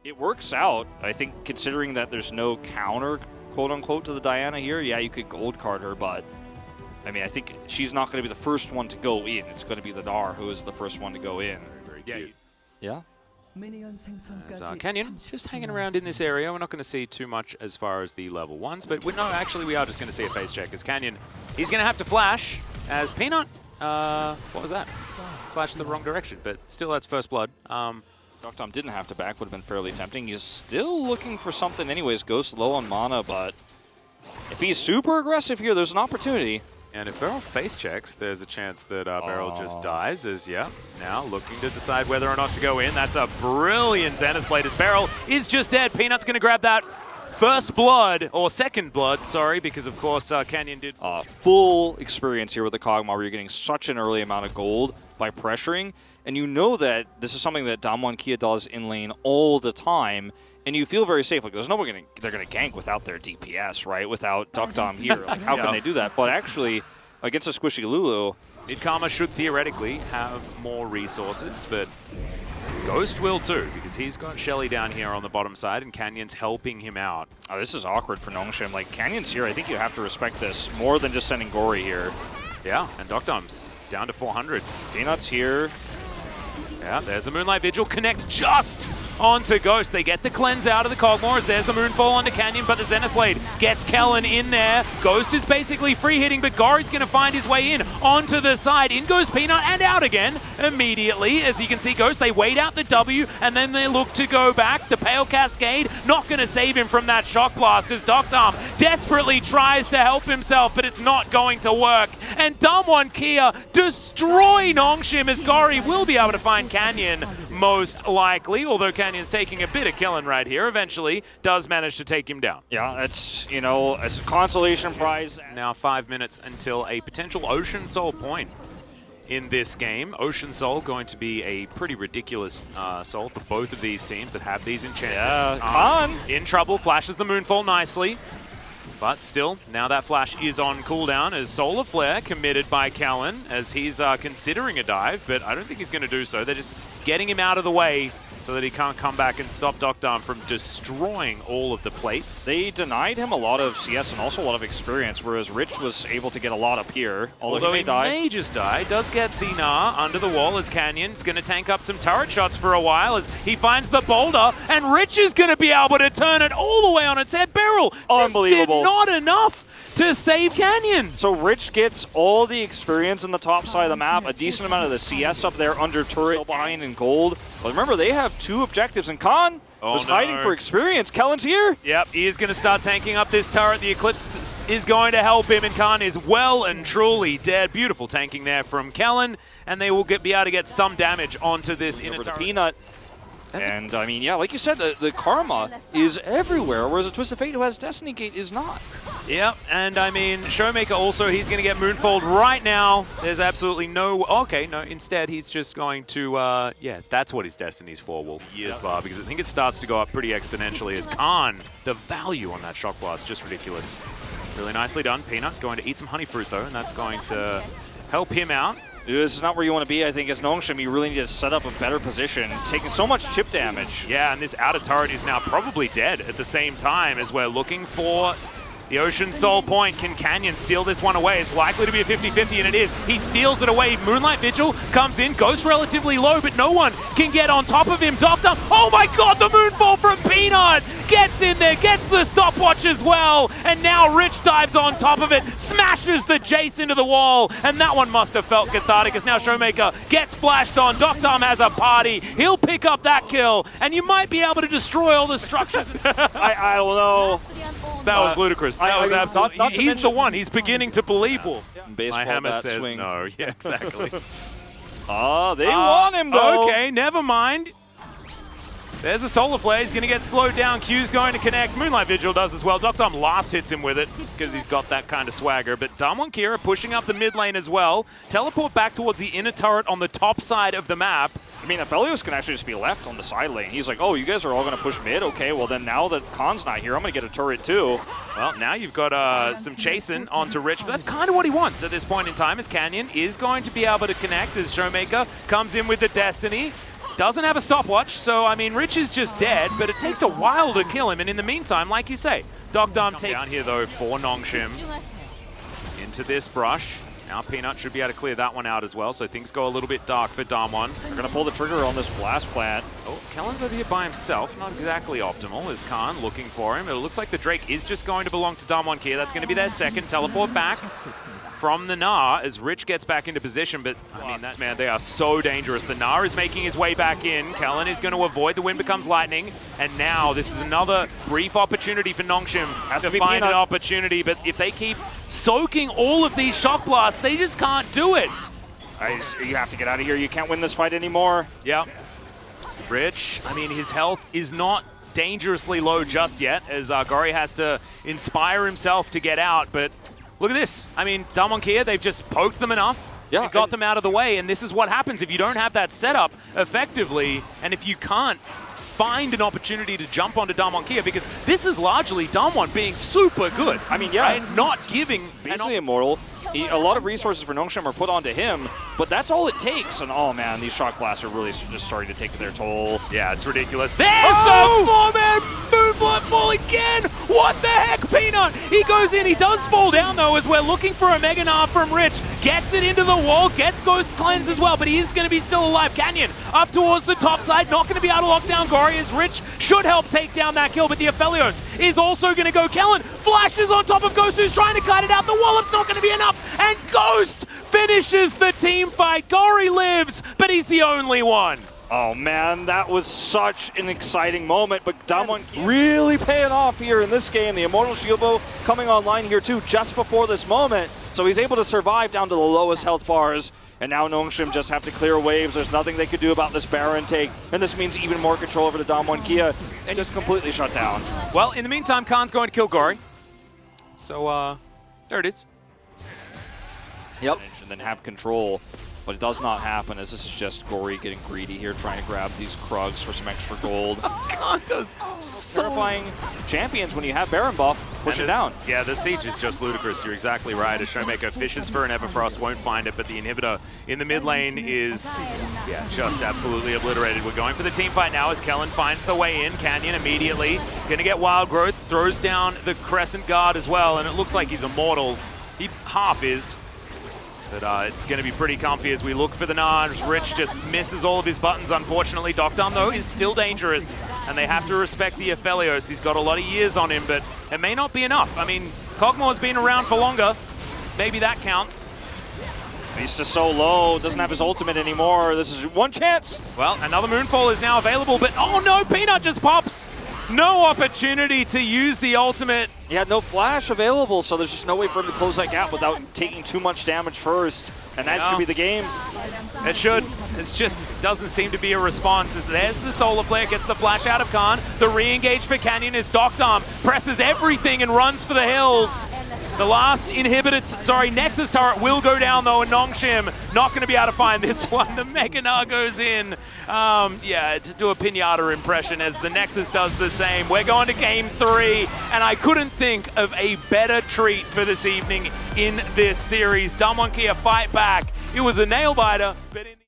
It works out, I think, considering that there's no counter, quote-unquote, to the Diana here. Yeah, you could gold card her, but I mean, I think she's not going to be the first one to go in. It's going to be the Gnar who is the first one to go in. Very cute. Yeah. As, Canyon just hanging around in this area. We're not going to see too much as far as the level 1s, but no, actually we are just going to see a face check as Canyon. He's going to have to flash as Peanut. What was that? Flashed in the wrong direction, but still that's first blood. deokdam didn't have to back, would have been fairly tempting. He's still looking for something anyways. Ghost low on mana, but if he's super aggressive here, there's an opportunity. And if Beryl face checks, there's a chance that Beryl just dies as, yeah, now looking to decide whether or not to go in. That's a brilliant Zenith Blade as Beryl is just dead. Peanut's going to grab that first blood, or second blood, sorry, because of course Canyon did. Full experience here with the Kogmaw where you're getting such an early amount of gold by pressuring. And you know that this is something that DAMWON Kia does in lane all the time. And you feel very safe. Like, there's no way they're going to gank without their DPS, right? Without deokdam here. Like, how can they do that? But actually, against a squishy Lulu, Mid-Karma should theoretically have more resources, but Ghost will too, because he's got Shelly down here on the bottom side, and Canyon's helping him out. Oh, this is awkward for Nongshim. Like, Canyon's here. I think you have to respect this more than just sending Gori here. Yeah, and deokdam's down to 400. Peanut's here. Yeah, there's the Moonlight Vigil. Connects just onto Ghost. They get the cleanse out of the Kogmaw. There's the Moonfall onto Canyon, but the Zenith Blade gets Kellin in there. Ghost is basically free hitting, but Gori's going to find his way in onto the side. In goes Peanut and out again immediately. As you can see, Ghost, they wait out the W and then they look to go back. The Pale Cascade not going to save him from that Shock Blast as deokdam desperately tries to help himself, but it's not going to work. And DAMWON Kia destroy Nongshim as Gori will be able to find Canyon most likely, although Canyon's taking a bit of killing right here. Eventually does manage to take him down. Yeah, that's, you know, as a consolation prize. Now 5 minutes until a potential Ocean Soul point in this game. Ocean Soul going to be a pretty ridiculous soul for both of these teams that have these enchantments. Yeah, in trouble, flashes the Moonfall nicely. But still, now that flash is on cooldown as Solar Flare committed by Kellin as he's considering a dive, but I don't think he's going to do so. They're just getting him out of the way so that he can't come back and stop deokdam from destroying all of the plates. They denied him a lot of CS and also a lot of experience, whereas Rich was able to get a lot up here. Although he may just die, does get the Gnar under the wall as Canyon's going to tank up some turret shots for a while as he finds the boulder, and Rich is going to be able to turn it all the way on its head. Beryl just did not enough to save Canyon. So Rich gets all the experience in the top side of the map, a decent amount of the CS up there under turret, behind in gold. But remember, they have 2 objectives, and Khan was hiding for experience. Kellin's here. Yep, he is going to start tanking up this turret. The Eclipse is going to help him, and Khan is well and truly dead. Beautiful tanking there from Kellin, and they will be able to get some damage onto this inner turret. Peanut. And, I mean, yeah, like you said, the karma is everywhere, whereas a Twisted Fate who has Destiny Gate is not. Yep, and, I mean, ShowMaker also, he's going to get Moonfalled right now. There's absolutely no... Okay, no, instead he's just going to... yeah, that's what his Destiny's for, Wolf. Years bar, because I think it starts to go up pretty exponentially as Khan, the value on that Shock Blast, just ridiculous. Really nicely done. Peanut going to eat some honey fruit, though, and that's going to help him out. This is not where you want to be, I think, as Nongshim. You really need to set up a better position, taking so much chip damage. Yeah, and this outer turret is now probably dead at the same time as we're looking for the Ocean Soul point. Can Canyon steal this one away? It's likely to be a 50-50, and it is. He steals it away. Moonlight Vigil comes in, goes relatively low, but no one can get on top of him. deokdam, oh my god, the Moonfall from Peanut! Gets in there, gets the stopwatch as well, and now Rich dives on top of it, smashes the Jayce into the wall, and that one must have felt cathartic as now ShowMaker gets flashed on. deokdam has a party. He'll pick up that kill, and you might be able to destroy all the structures. I don't know. That was ludicrous. That was absolutely... He's the one. He's beginning to believe. Yeah. My hammer says swing. no. Yeah, exactly. They want him, though. Okay, never mind. There's a Solar Flare. He's going to get slowed down. Q's going to connect. Moonlight Vigil does as well. deokdam last hits him with it because he's got that kind of swagger. But DAMWON Kia are pushing up the mid lane as well. Teleport back towards the inner turret on the top side of the map. I mean, Aphelios can actually just be left on the side lane. He's like, oh, you guys are all going to push mid? Okay, well then now that Khan's not here, I'm going to get a turret too. Well, now you've got some chasing onto Rich, but that's kind of what he wants at this point in time, as Canyon is going to be able to connect as ShowMaker comes in with the Destiny. Doesn't have a stopwatch, so I mean, Rich is just dead, but it takes a while to kill him, and in the meantime, like you say, deokdam takes down here though for Nongshim into this brush. Now Peanut should be able to clear that one out as well, so things go a little bit dark for DAMWON. They're going to pull the trigger on this blast plant. Oh, Kellin's over here by himself, not exactly optimal, is Khan looking for him. It looks like the Drake is just going to belong to DAMWON Kia. That's going to be their second teleport back from the Gnar as Rich gets back into position, but I mean, that's, man, they are so dangerous. The Gnar is making his way back in. Kellin is going to avoid, the wind becomes lightning, and now this is another brief opportunity for Nongshim to find an opportunity, but if they keep soaking all of these shock blasts, they just can't do it. You have to get out of here. You can't win this fight anymore. Yeah. Rich, I mean, his health is not dangerously low just yet, as Gori has to inspire himself to get out, but look at this. I mean, DAMWON Kia, they've just poked them enough and got them out of the way, and this is what happens if you don't have that setup effectively, and if you can't find an opportunity to jump onto DAMWON Kia, because this is largely DAMWON being super good. I mean, yeah. Right? Not giving... Basically immortal. A lot of resources for Nongshim are put onto him, but that's all it takes. And oh man, these shock blasts are really just starting to take their toll. Yeah, it's ridiculous. There's the four-man moonfall fall again! What the heck, Peanut? He goes in, he does fall down though, as we're looking for a Mega Gnar from Rich. Gets it into the wall, gets Ghost Cleanse as well, but he is going to be still alive. Canyon up towards the top side, not going to be able to lock down Gori, as Rich should help take down that kill, but the Aphelios is also going to go. Kellin flashes on top of Ghost, who's trying to cut it out. The wallop's not going to be enough, and Ghost finishes the team fight. Gori lives, but he's the only one. Oh man, that was such an exciting moment, but DAMWON really paying off here in this game. The Immortal Shield Bow coming online here too, just before this moment. So he's able to survive down to the lowest health bars, and now Nongshim just have to clear waves. There's nothing they could do about this Baron take, and this means even more control over the DAMWON Kia, and just completely shut down. Well, in the meantime, Khan's going to kill Gori. So, there it is. Yep. And then have control, but it does not happen, as this is just Gori getting greedy here, trying to grab these Krugs for some extra gold. Khan does Terrifying champions when you have Baron buff, push it down. Yeah, the siege is just ludicrous. You're exactly right. As ShowMaker fishes for an Everfrost, won't find it, but the inhibitor in the mid lane is, just absolutely obliterated. We're going for the team fight now as Kellin finds the way in. Canyon immediately going to get Wild Growth, throws down the Crescent Guard as well, and it looks like he's immortal. He half is. But it's going to be pretty comfy as we look for the Gnar. Rich just misses all of his buttons, unfortunately. deokdam, though, is still dangerous, and they have to respect the Aphelios. He's got a lot of years on him, but it may not be enough. I mean, Kogmaw's been around for longer. Maybe that counts. He's just so low, doesn't have his ultimate anymore. This is one chance. Well, another Moonfall is now available, but oh no, Peanut just pops. No opportunity to use the ultimate. He had no flash available, so there's just no way for him to close that gap without taking too much damage first. And that should be the game. It should. It just doesn't seem to be a response. As there's the Solar Flare, gets the flash out of Khan. The re-engage for Canyon is deokdam, presses everything and runs for the hills. The last Nexus turret will go down though, and Nongshim not going to be able to find this one. The Mega Gnar goes in. To do a Pinata impression as the Nexus does the same. We're going to game 3, and I couldn't think of a better treat for this evening in this series. DAMWON Kia fight back. It was a nail biter, but in